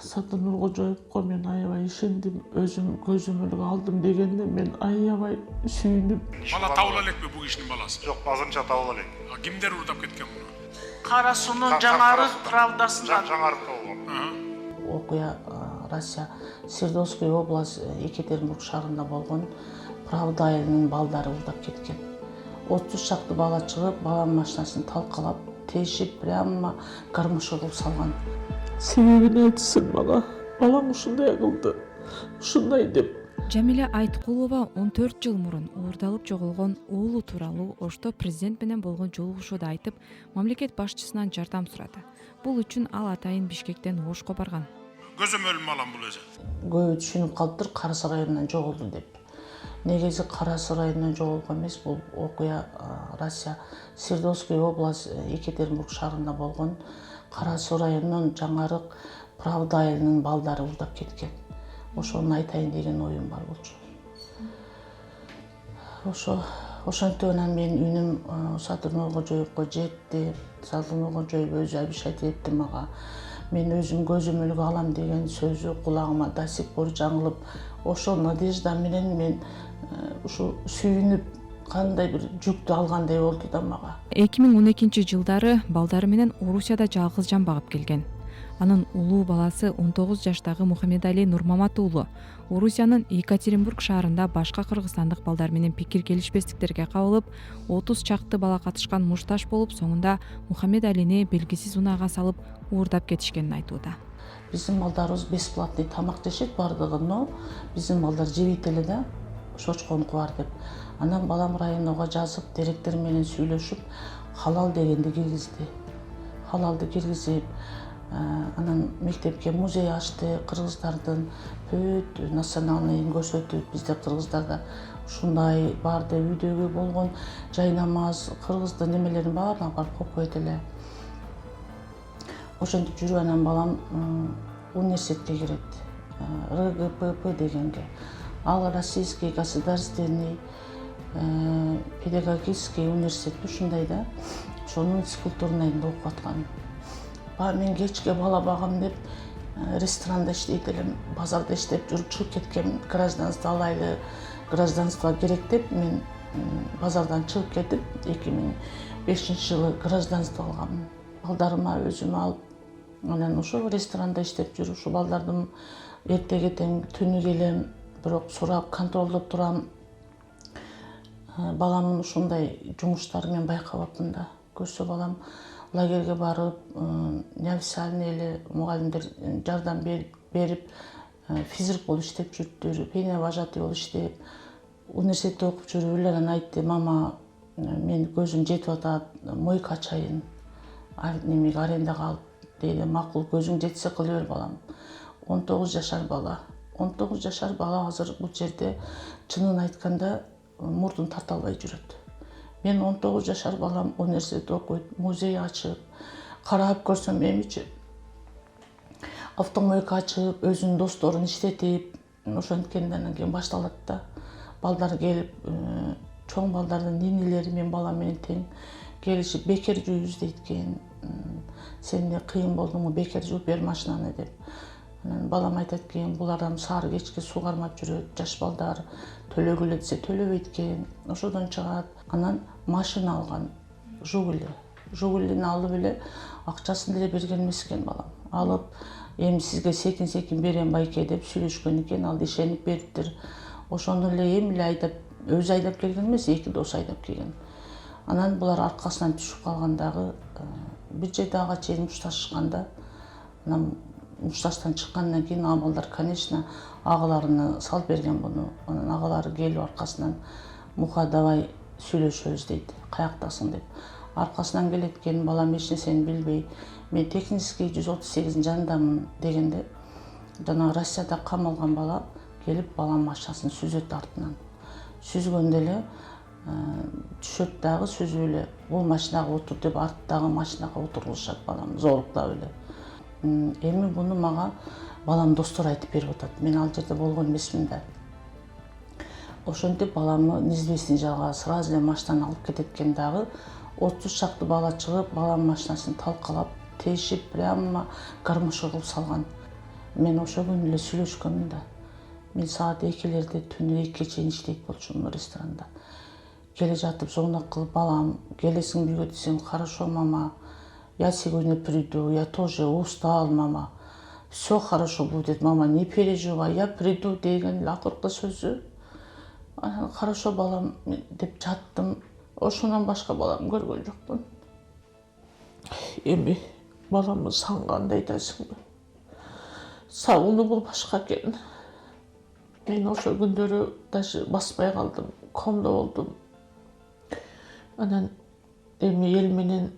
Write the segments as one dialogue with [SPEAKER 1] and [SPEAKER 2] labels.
[SPEAKER 1] Сатынул Кожоевко мен аябай ишендим, өзүм көзөмөлгө алдым дегенде мен аябай сүйүнүп.
[SPEAKER 2] Бала табыла элекпи бул кишинин баласы?
[SPEAKER 3] Жок, азырынча табыла элек.
[SPEAKER 2] Кимдер уурдап кеткен муну?
[SPEAKER 1] Кара суунун жаңарык правдасынан
[SPEAKER 3] Жаңарыкта болгон.
[SPEAKER 1] окуя Россия Свердловской область Екатеринбург шаарында болгон. Правда айылынын балдары уурдап кеткен. 30 шақты бала чыгып, баланын машинасын талкалап, тешип, прямо гармошка кылып салган. Себебин айтсын мага. Балам ушундай кылды. Ушундай деп.
[SPEAKER 4] Жамиля Айткулова 14 жыл мурун уурдалып жоголгон уулу тууралуу Ошто президент менен болгон жолугушууда айтып, мамлекет башчысынан жардам сурады. Бул үчүн ал атайын Бишкектен Ошко барган.
[SPEAKER 2] Көзөмөлүм алам бул өзү.
[SPEAKER 1] Көбү түшүнүп калыптыр, Кара Суу районунан жоголду деп. Негизи Кара Суу районунан жоголгон эмес, бул окуя Россия Свердловской область Екатеринбург шаарында болгон. Кара Суу районунун жаңарык Правда айылынын балдары уурдап кеткен. Ошону айтайын деген оюм бар болчу. Ошентип анан менин үнүм Сатынул Кожоевко жетти. Сатынул Кожоев өзү обещать этти мага. Мен өзүм көзөмөлгө алам деген сөзү кулагыма до сих пор жаңылып, ошол надежда менен мен ушу сүйүнүп кандай бир жүктү алгандай болду да мага.
[SPEAKER 4] 2012 жылдары балдары менен Орусияда жалгыз жан багып келген. Анын улуу баласы 19 жаштагы Мухаммедали Нурмамат уулу Орусиянын Екатеринбург шаарында башка кыргызстандык балдар менен пикир келишпестиктерге кабылып, 30 чакты бала катышкан мушташ болуп, соңунда Мухаммедалини белгисиз унаага салып уурдап кетишкенин айтууда.
[SPEAKER 1] Биздин балдарыбыз бесплатный тамак жешет бардыгы, но биздин балдар жебейт эле да, шочконку бар деп. Анан балам районго жазып, директор менен сүйлөшүп, халал дегенди киргизди. Халалды киргизип, анан мектепке музей ачты, кыргыздардын бүт национальныйын көрсөтүп, бизде кыргыздарда ушундай бар деп үйдөгү болгон жай намаз, кыргыздын немелерин баарын алып окуйт эле. Ошентип жүрүп анан балам университетке кирет. РГПП дегенге. Ал Российский государственный педагогический университет ушундай да. Ошонун физкультурныйында окуп аткан. Мен кечке бала багам деп ресторанда иштейт элем, базарда иштеп жүрүп чыгып кеткем, гражданство алайлы, гражданство керек деп мен базардан чыгып кетип 2005 жылы гражданство алгам. Балдарыма өзүм алып, анан ошо ресторанда иштеп жүрүп, ушу балдардын эртеге тең түнү келем, бирок сурап, контролдоп турам. Баламдын ушундай жумуштарын мен байкап аптым да. Көрсө балам лагерге барып, неофициальный эле мугалимдер жардам берип, физрук болуп иштеп жүрүптүр, пене-вожатый болуп иштеп, университетте окуп жүрүп эле анан айтты: "Мама, мен көзүм жетип атат, мойка ачайын, немеге арендага алып" дейли. "Макул, көзүң жетсе кыла бер балам." 19 жашар бала. 19 жашар бала азыр бул жерде чынын айтканда мурдун тарта албай жүрөт. Мен 19 жашар балам университет окуйт, музей ачып, карап көрсөм эмичи автомойка ачып, өзүнүн досторун иштетип, ошенткенден кийин башталат да. Балдар келип, чоң балдардын ненелери мен балам менен тең келишип, бекер жүүбүз дейт экен. "Сен эмне кыйын болдуңбу, бекер жууп бер машинаны" деп. Анан балам айтат экен, булардан сары кечке суу кармап жүрөт, жаш балдар, төлөгүлө десе төлөбөйт экен. Ошодон чыгат. Анан машина алган, Жигули. Жигулини алып эле акчасын деле берген эмес экен балам. Алып, эми сизге секин берем байке деп сүйлөшкөн экен, ал ишенип бериптир. Ошону эле эми эле айдап, өзү айдап келген эмес, 2 дос айдап келген. Анан булар аркасынан түшүп калгандагы бир жерде ага чейин мушташышканда, анан мушташтан чыккандан кийин балдар, конечно, агаларына салып берген буну. Анан агалары келип аркасынан: "Муха, давай сүйлөшөбүз" дейт, "Каяктасың" деп. Аркасынан келет экен, балам эч нерсени билбей, "Мен технический 138 жанындамын" дегенде, жана Россияда камалган бала келип балам машинасын сүзөт артынан. Сүзгөндө эле түшөт дагы сүзүп эле, "Бул машинага отур" деп арттагы машинага отургузушат балам, зоруктап эле. Эми буну мага балам достору айтып берип атат. Мен ал жерде болгон эмесмин да. Ошентип баламы неизвестный жагга сразу эле машинаны алып кетет экен дагы. 30 чакты бала чыгып, баланын машинасын талкалап, тешип, прямо гармошка кылып салган. Мен ошо күнү эле сүйлөшкөнмүн да. Мен саат 2-лерде түнү 2-ге чейин иштейт болчумун ресторанда. Келе жатып звонок кылып, балам, келесиңби үйгө десем, хорошо, мама, я сегодня приду, я тоже устал, мама. Все хорошо будет, мама, не переживай, я приду деген акыркы сөзү. Хорошо, балам, деп жаттым. Ошондон башка балам көргөн жокмун. Эми баламды сагынганда айтасыңбы? Сагынуу бул башка экен. Мен ошол күндөрү даже баспай калдым, комдо болдум. Анан эми эл менен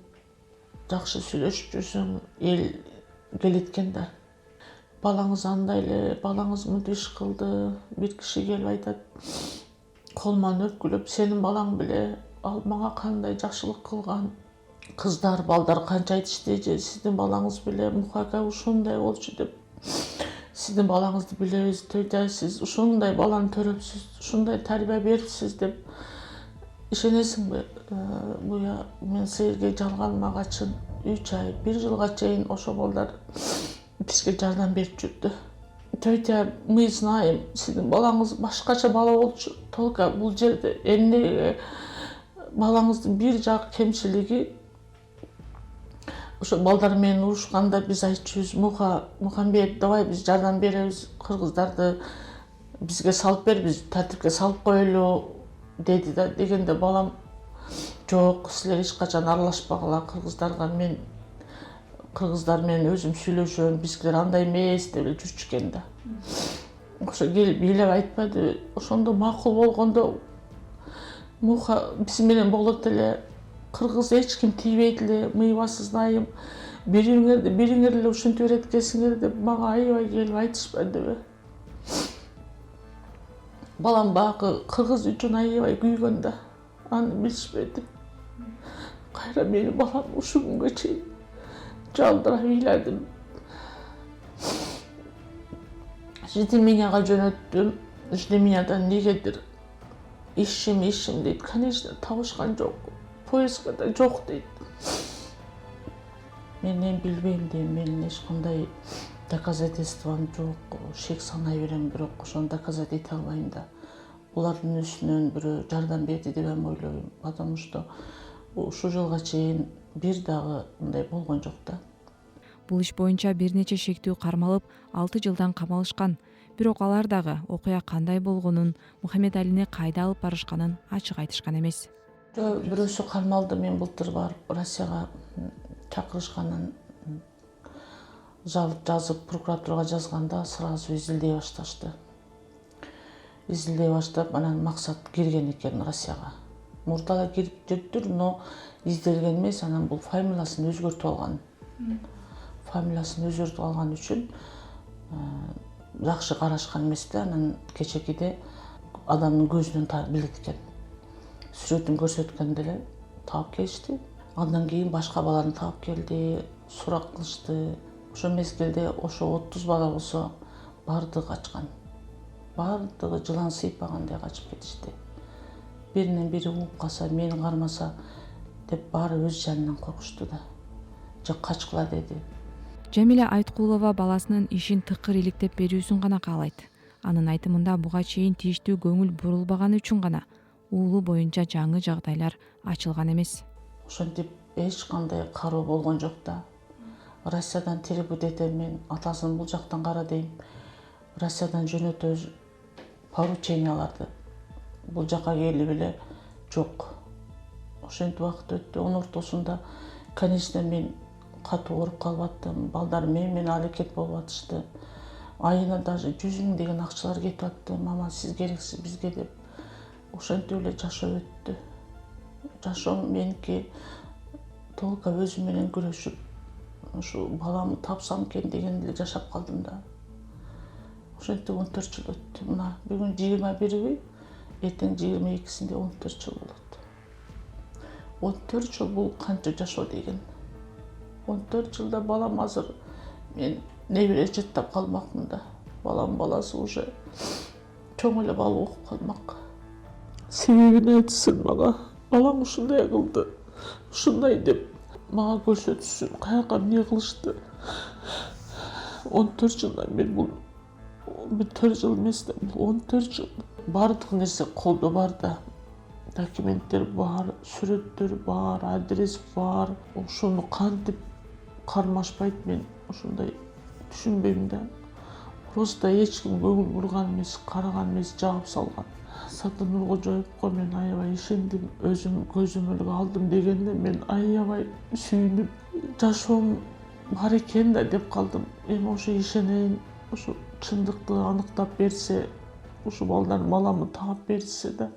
[SPEAKER 1] жакшы сүйлөшүп жүрсөң, эл келет экен да. Балаңыз андай эле, балаңыз мынтип иш кылды. Бир киши келип айтат, колман өпкүлөп, сенин балаң беле, ал мага кандай жакшылык кылган. Кыздар, балдар канча айтышты, же сиздин балаңыз беле Мухака ушундай болчу деп. Сиздин балаңызды билебиз, тойда сиз ушундай баланы төрөпсүз, ушундай тарбия берипсиз деп. Ишенесиңби? Буя мен Сергей жалганыма чын 3 ай, 1 жылга чейин ошо балдар бизге жардам берип жүрдү. Тетя, мы знаем, сиздин балаңыз башкача бала болчу. Только бул жерде эмнеге балаңыздын бир жак кемчилиги, ошо балдар менен урушканда биз айтчубуз, Мухамбет, давай биз жардам беребиз, кыргыздарды бизге салып бер, биз тартипке салып коелу деди да. Дегенде балам, жок, силер эч качан аралашпагыла кыргыздарга, мен кыргыздар менен өзүм сүйлөшөм, бизгилер андай эмес деп эле жүрчү экен да. Ошо келип бийлеп айтпады. Ошондо макул болгондо Муха биз менен болот эле, кыргыз эч ким тийбейт эле, мы вас знаем, бириңер эле ушинтип берет экенсиңер деп мага аябай келип айтышпадыбы. Балам багы кыргыз үчүн аябай күйгөн да, аны билишпедим. Кайра менин балам ушу күнгө чейин жалдырап ыйладым. Жидеминияга жөнөттүм. Жидеминиядан негедир ишим дейт. Конечно, табышкан жок. Поездга да жок дейт. Мен эми билбейм дейм, менин эч кандай доказательством жок. Шек санай берем, бирок ошону доказать эте албайм да. Булардын үстүнөн бирөө жардам берди деп эми ойлойм. Потому что ушу жылга чейин бир дагы мындай болгон жок да.
[SPEAKER 4] Бул иш боюнча бир нече шектүү кармалып 6 жылдан камалышкан. Бирок алар дагы окуя кандай болгонун, Мухаммедалини кайда алып барышканын ачык айтышкан эмес.
[SPEAKER 1] Бирөөсү кармалды, мен былтыр барып Россияга чакырышканын жазып прокуратурага жазганда сразу изилдей башташты. Изилдей баштап, анан максат кирген экен Россияга. Мурдала кирип жүрдүр, но изделген эмес, анан бул фамилиясын өзгөртүп алган. Фамилиясын өзгөртүп алган үчүн жакшы карашкан эмес да. Анан кечекиде адамдын көзүнөн билет экен. Сүрөтүн көрсөткөндө эле таап келишти. Андан кийин башка баланы таап келди, сурак кылышты. Ошо мезгилде ошо 30 бала болсо бардыгы качкан. Бардыгы жылан сыйпагандай качып кетишти. Биринен бири угуп калса, мени кармаса деп баары өз жанынан коркушту да. Же качкыла деди.
[SPEAKER 4] Жамиля Айткулова баласынын ишин тыкыр иликтеп берүүсүн гана каалайт. Анын айтымында буга чейин тийиштүү көңүл бурулбаганы үчүн гана уулу боюнча жаңы жагдайлар ачылган эмес.
[SPEAKER 1] Ошентип эч кандай кароо болгон жок да. Россиядан требовать этем мен, атасын бул жактан кара дейм. Россиядан жөнөтөбүз порученияларды. Бул жака келип эле жок. Ошентип убакыт өттү. Онун ортосунда, конечно, мен катуу ооруп калып аттым. Балдар менен аракет болуп атышты. Айына даже 100 000 деген акчалар кетип атты. Мама, сиз керексиз бизге деп. Ошентип эле жашоо өттү. Жашоом меники толук өзүм менен күрөшүп, ушу баламды тапсам экен деген эле жашап калдым да. Ошентип 14 жыл өттү. Мына бүгүн 21-би, эртең 22-синде 14 жыл болот. 14 жыл бул канча жашоо деген. 14 жылда балам азыр мен небере жаттап калмакмын да. Балам баласы уже чоң эле бала окуп калмак. Себебин айтсын мага. Балам ушундай кылды, ушундай деп мага көрсөтсүн, каяка эмне кылышты. 14 жылдан бeri бұл 4 жыл емес да, бұл 14 жыл. Бардық нерсе қолда бар да. Документтер бар, сүрөттөр бар, адрес бар. Ошону кантип кармашпайт, мен ошондой түшүнбөйм да. Просто эч ким көңүл бурган эмес, караган эмес, жаап салган. Саты Нуркожоевго мен аябай ишендим, өзүм көзөмөлгө алдым дегенде мен аябай сүйүнүп, жашоом бар экен да деп калдым. Эми ошо ишенейин, ошо чындыкты аныктап берсе, ушу балдардын баламы таап берсе да.